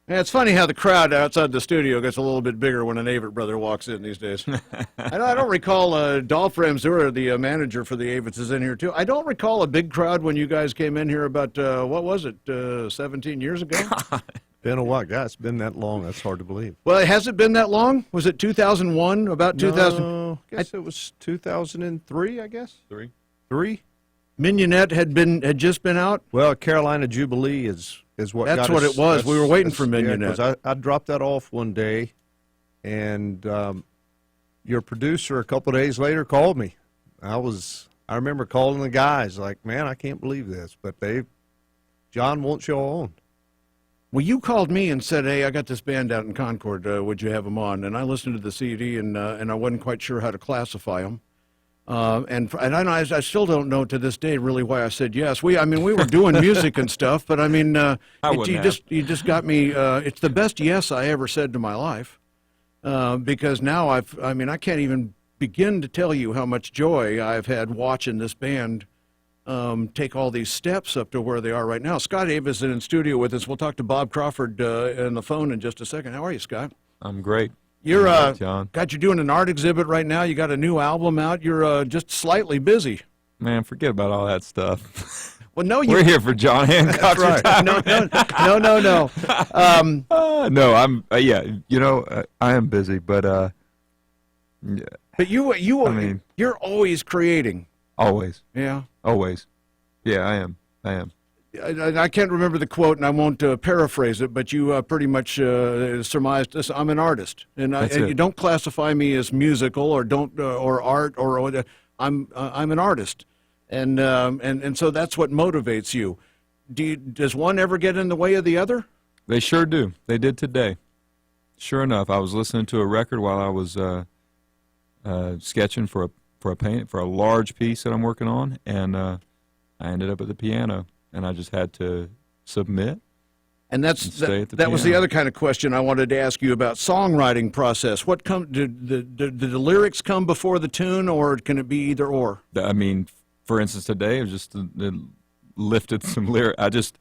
Yeah, it's funny how the crowd outside the studio gets a little bit bigger when an Avett brother walks in these days. I don't recall Dolph Ramseur, the manager for the Avetts, is in here too. I don't recall a big crowd when you guys came in here about, what was it, 17 years ago? Been a while. God, it's been that long. That's hard to believe. Well, has it been that long? Was it 2001, about 2000? No, I guess it was 2003, I guess. Three? Mignonette had just been out? Well, Carolina Jubilee is what That's got what us. it was. We were waiting for Mignonette. Yeah, 'cause I dropped that off one day, and your producer a couple of days later called me. I remember calling the guys like, man, I can't believe this, but John wants you on. Well, you called me and said, hey, I got this band out in Concord. Would you have them on? And I listened to the CD, and I wasn't quite sure how to classify them. And I still don't know to this day really why I said yes. We were doing music and stuff, but I mean, you just got me. It's the best yes I ever said to my life, because now I can't even begin to tell you how much joy I've had watching this band take all these steps up to where they are right now. Scott Avett is in studio with us. We'll talk to Bob Crawford on the phone in just a second. How are you, Scott? I'm great. You're John. you're doing an art exhibit right now. You got a new album out. You're just slightly busy. Man, forget about all that stuff. Well, no, we're here for John Hancock's retirement. No. No, I'm. Yeah, I am busy, but. But you're always creating. Always. Yeah. Always. Yeah, I am. I can't remember the quote, and I won't paraphrase it, but you pretty much surmised this. I'm an artist, and you don't classify me as musical or art or I'm an artist, and so that's what motivates you. Does one ever get in the way of the other? They sure do. They did today. Sure enough, I was listening to a record while I was sketching for a large piece that I'm working on, and I ended up at the piano. And I just had to submit. And that was the other kind of question I wanted to ask you about songwriting process. What did the lyrics come before the tune, or can it be either or? I mean, for instance, today I just lifted some lyrics. I just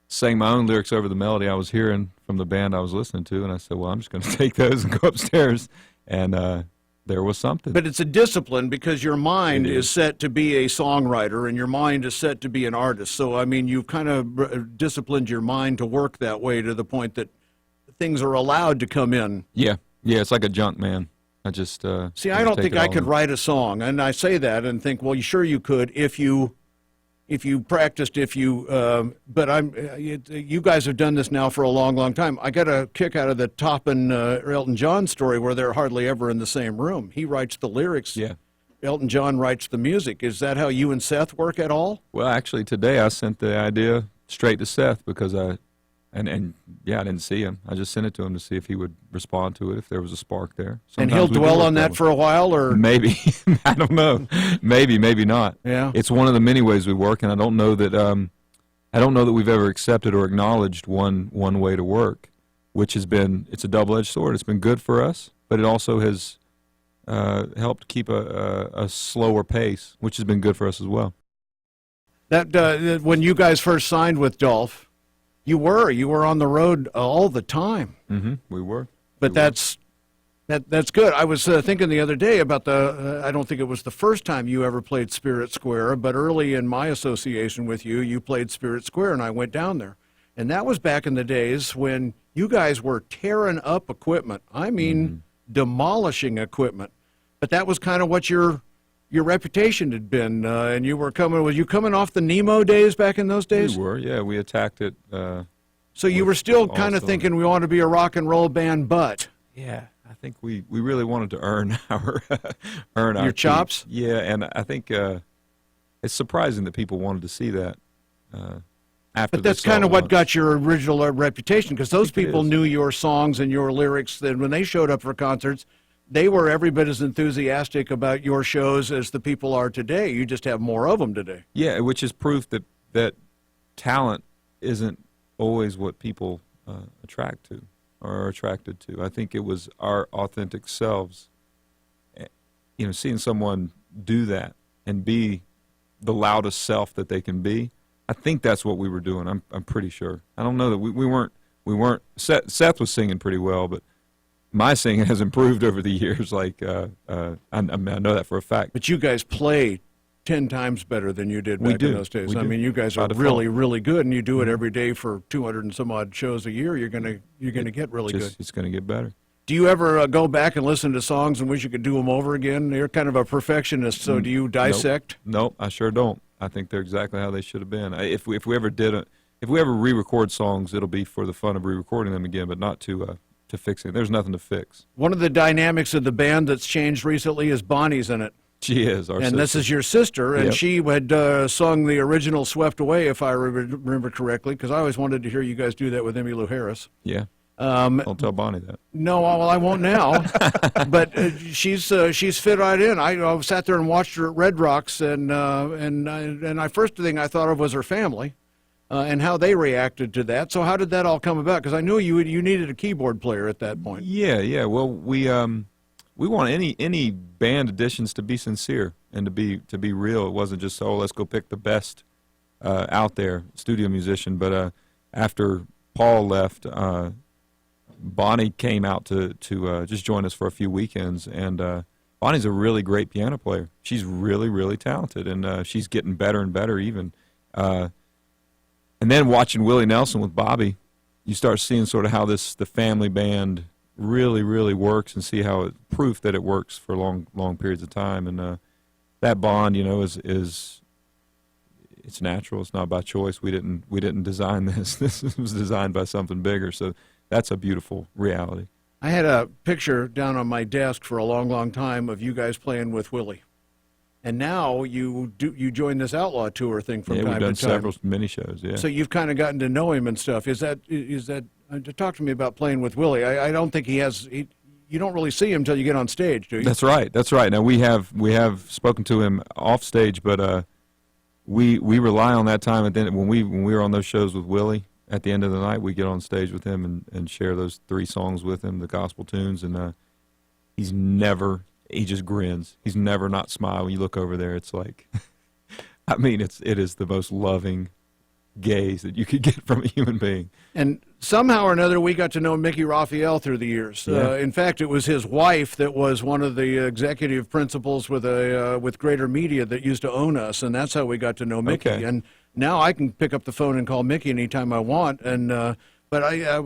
sang my own lyrics over the melody I was hearing from the band I was listening to, and I said, well, I'm just going to take those and go upstairs. And there was something. But it's a discipline because your mind is set to be a songwriter and your mind is set to be an artist. So, I mean, you've kind of disciplined your mind to work that way to the point that things are allowed to come in. Yeah, it's like a junk man. I just see, I don't think I could write a song. And I say that and think, well, sure you could if you practiced, but you guys have done this now for a long, long time. I got a kick out of the Toppin Elton John story where they're hardly ever in the same room. He writes the lyrics. Yeah. Elton John writes the music. Is that how you and Seth work at all? Well, actually, today I sent the idea straight to Seth because I didn't see him. I just sent it to him to see if he would respond to it, if there was a spark there. And he'll dwell on that for a while, or maybe I don't know. Maybe not. Yeah, it's one of the many ways we work, and I don't know that we've ever accepted or acknowledged one way to work, which has been it's a double-edged sword. It's been good for us, but it also has helped keep a slower pace, which has been good for us as well. That when you guys first signed with Dolph. You were on the road all the time. Mm-hmm. We were. But that's good. I was thinking the other day about I don't think it was the first time you ever played Spirit Square, but early in my association with you, you played Spirit Square, and I went down there. And that was back in the days when you guys were tearing up equipment. I mean, demolishing equipment. But that was kind of what your reputation had been, and you were coming off the Nemo days back in those days? We were, yeah. We attacked it. So you were still kind of thinking we want to be a rock and roll band, but yeah, I think we really wanted to earn our your chops. Yeah, and I think it's surprising that people wanted to see that. After but that's kind of what got your original reputation, because those people knew your songs and your lyrics. Then when they showed up for concerts, they were every bit as enthusiastic about your shows as the people are today. You just have more of them today. Yeah, which is proof that talent isn't always what people attract to or are attracted to. I think it was our authentic selves. Seeing someone do that and be the loudest self that they can be, I think that's what we were doing. I'm pretty sure. I don't know that we weren't we weren't. Seth was singing pretty well, but my singing has improved over the years. Like I know that for a fact. But you guys play 10 times better than you did We back do. in those days. We I do. mean, you guys By are default. really, really good, and you do it every day for 200 and some odd shows a year. You're gonna get really good. It's going to get better. Do you ever go back and listen to songs and wish you could do them over again? You're kind of a perfectionist, so do you dissect? Nope, I sure don't. I think they're exactly how they should have been. If we ever re-record songs, it'll be for the fun of re-recording them again, but not to fix it. There's nothing to fix. One of the dynamics of the band that's changed recently is Bonnie's in it. She is our And sister. this is your sister, and Yep. she had sung the original "Swept Away," if I remember correctly, because I always wanted to hear you guys do that with Emmylou Harris. Yeah. Don't tell Bonnie that. No, well, I won't now. But she's fit right in. I sat there and watched her at Red Rocks, and I first thing I thought of was her family, and how they reacted to that. So how did that all come about? Because I knew you needed a keyboard player at that point. Yeah. Well, we want any band additions to be sincere and to be real. It wasn't just let's go pick the best out there studio musician. But after Paul left, Bonnie came out to just join us for a few weekends, and Bonnie's a really great piano player. She's really, really talented, and she's getting better and better even. And then watching Willie Nelson with Bobby, you start seeing sort of how the family band really, really works, and see how it's proof that it works for long periods of time. And that bond, is it's natural. It's not by choice. We didn't design this. This was designed by something bigger. So that's a beautiful reality. I had a picture down on my desk for a long, long time of you guys playing with Willie, and now you join this Outlaw Tour thing from time We've done to time. several mini shows. Yeah. So you've kind of gotten to know him and stuff. Is that talk to me about playing with Willie? I don't think he has. You don't really see him until you get on stage, do you? That's right. Now we have spoken to him off stage, but we rely on that time. And then when we were on those shows with Willie, at the end of the night, we get on stage with him and share those 3 songs with him, the gospel tunes, and he just grins. He's never not smile. When you look over there, it's like, I mean, it is the most loving gaze that you could get from a human being. And somehow or another, we got to know Mickey Raphael through the years. Yeah. In fact, it was his wife that was one of the executive principals with Greater Media that used to own us, and that's how we got to know Mickey. Okay. And now I can pick up the phone and call Mickey anytime I want. And but I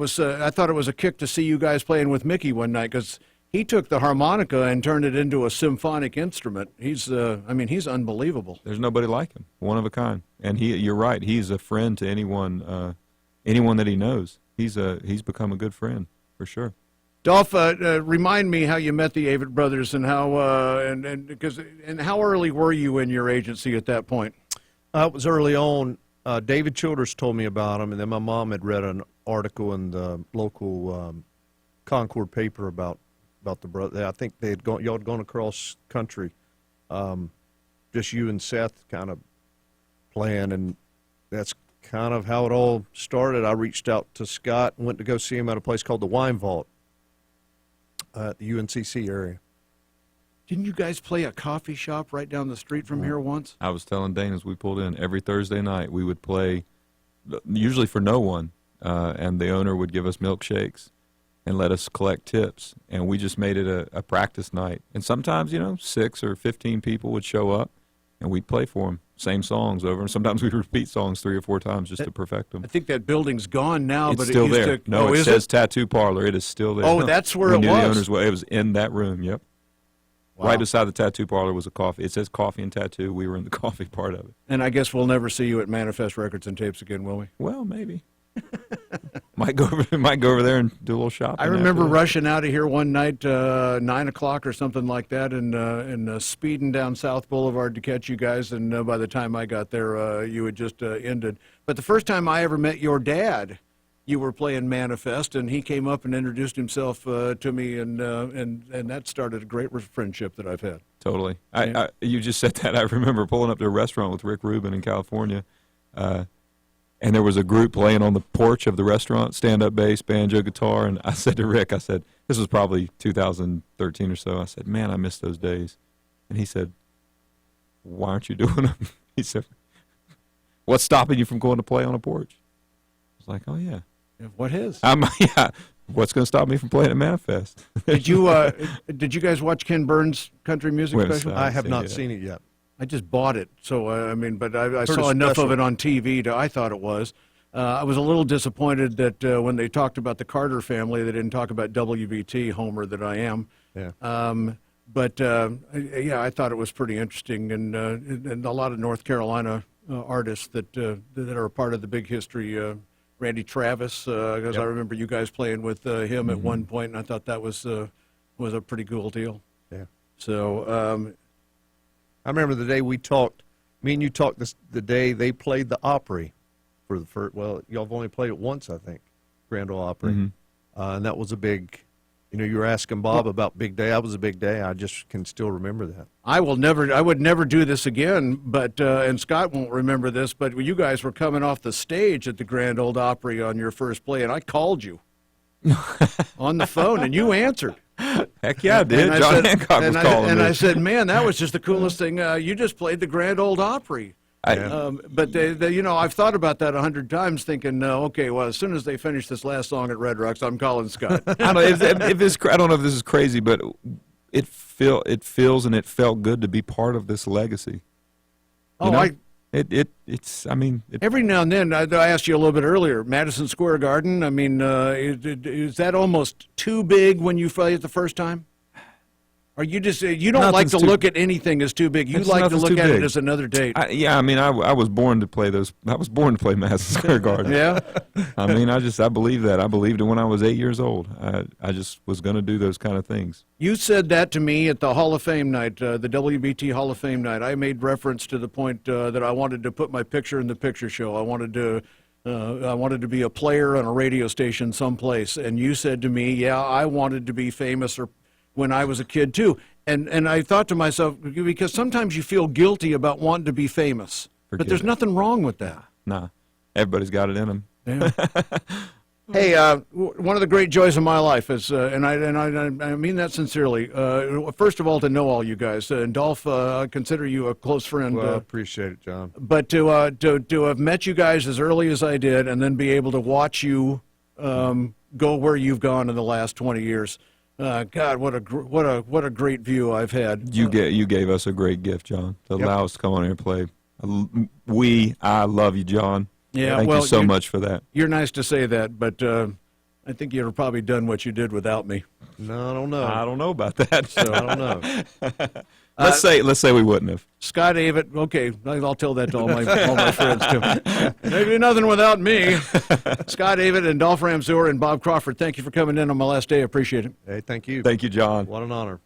thought it was a kick to see you guys playing with Mickey one night, because he took the harmonica and turned it into a symphonic instrument. He's unbelievable. There's nobody like him, one of a kind. And you're right. He's a friend to anyone that he knows. He's become a good friend for sure. Dolph, remind me how you met the Avett brothers and how and how early were you in your agency at that point? It was early on. David Childers told me about them, and then my mom had read an article in the local Concord paper about the brother. I think y'all had gone across country, just you and Seth kind of playing, and that's kind of how it all started. I reached out to Scott and went to go see him at a place called the Wine Vault at the UNCC area. Didn't you guys play a coffee shop right down the street from here once? I was telling Dane as we pulled in, every Thursday night we would play, usually for no one, and the owner would give us milkshakes and let us collect tips, and we just made it a practice night. And sometimes, 6 or 15 people would show up, and we'd play for them, same songs over, and sometimes we'd repeat songs 3 or 4 times just to perfect them. I think that building's gone now, It's but still it used there. to. No, oh, it is says Tattoo Parlor. It is still there. Oh, that's where we it knew was. The owners. It was in that room. Yep. Wow. Right beside the tattoo parlor was a coffee. It says coffee and tattoo. We were in the coffee part of it. And I guess we'll never see you at Manifest Records and Tapes again, will we? Well, maybe. might go over there and do a little shopping. I remember after. rushing out of here one night, 9 o'clock or something like that, and speeding down South Boulevard to catch you guys. And by the time I got there, you had just ended. But the first time I ever met your dad, you were playing Manifest, and he came up and introduced himself to me, and that started a great friendship that I've had. Totally. Yeah. You just said that. I remember pulling up to a restaurant with Rick Rubin in California, and there was a group playing on the porch of the restaurant, stand-up bass, banjo, guitar, and I said to Rick, this was probably 2013 or so, I said, man, I miss those days. And he said, why aren't you doing them? He said, what's stopping you from going to play on a porch? I was like, oh, yeah. What is? Yeah. What's going to stop me from playing at Manifest? Did you guys watch Ken Burns' country music Wait a special? second. I have seen not it. seen it yet. I just bought it, so I mean, but I Heard saw a enough of special. it on TV. I thought it was. I was a little disappointed that when they talked about the Carter family, they didn't talk about WBT, Homer that I am. Yeah. But yeah, I thought it was pretty interesting, and a lot of North Carolina artists that are a part of the big history. Randy Travis, because I remember you guys playing with him at one point, and I thought that was a pretty cool deal. Yeah. So I remember the day we talked. Me and you talked the day they played the Opry for the first. Well, y'all have only played it once, I think, Grand Ole Opry, and that was a big. You were asking Bob about big day. That was a big day. I just can still remember that. I would never do this again, but and Scott won't remember this, but you guys were coming off the stage at the Grand Ole Opry on your first play, and I called you on the phone, and you answered. Heck yeah, I did. And I John said- Hancock was calling and me. I said, man, that was just the coolest thing. You just played the Grand Ole Opry. But I've thought about that 100 times, thinking, okay, well, as soon as they finish this last song at Red Rocks, I'm calling Scott. I don't know if I don't know if this is crazy, but it feels and it felt good to be part of this legacy. You know? It's. I mean, Every now and then, I asked you a little bit earlier, Madison Square Garden. I mean, is that almost too big when you play it the first time? Or you just you don't like to look at anything as too big. You like to look at it as another date. I mean, I was born to play those. I was born to play Madison Square Garden. Yeah. I mean, I believe that. I believed it when I was 8 years old. I just was going to do those kind of things. You said that to me at the Hall of Fame night, the WBT Hall of Fame night. I made reference to the point that I wanted to put my picture in the picture show. I wanted to be a player on a radio station someplace. And you said to me, yeah, I wanted to be famous when I was a kid too. And I thought to myself, because sometimes you feel guilty about wanting to be famous. But there's nothing wrong with that. Nah, everybody's got it in them. Yeah. Hey, one of the great joys of my life is, and I mean that sincerely. First of all, to know all you guys, and Dolph, I consider you a close friend. Well, I appreciate it, John. But to have met you guys as early as I did, and then be able to watch you go where you've gone in the last 20 years. God, what a great view I've had. You gave us a great gift, John, to allow us to come on here and play. I love you, John. Yeah, Thank you so much for that. You're nice to say that, but I think you'd have probably done what you did without me. No, I don't know. I don't know about that. So I don't know. Let's say we wouldn't have. Scott Avett, okay, I'll tell that to all my friends too. They do nothing without me. Scott Avett and Dolph Ramseur and Bob Crawford, thank you for coming in on my last day. I appreciate it. Hey, thank you. Thank you, John. What an honor.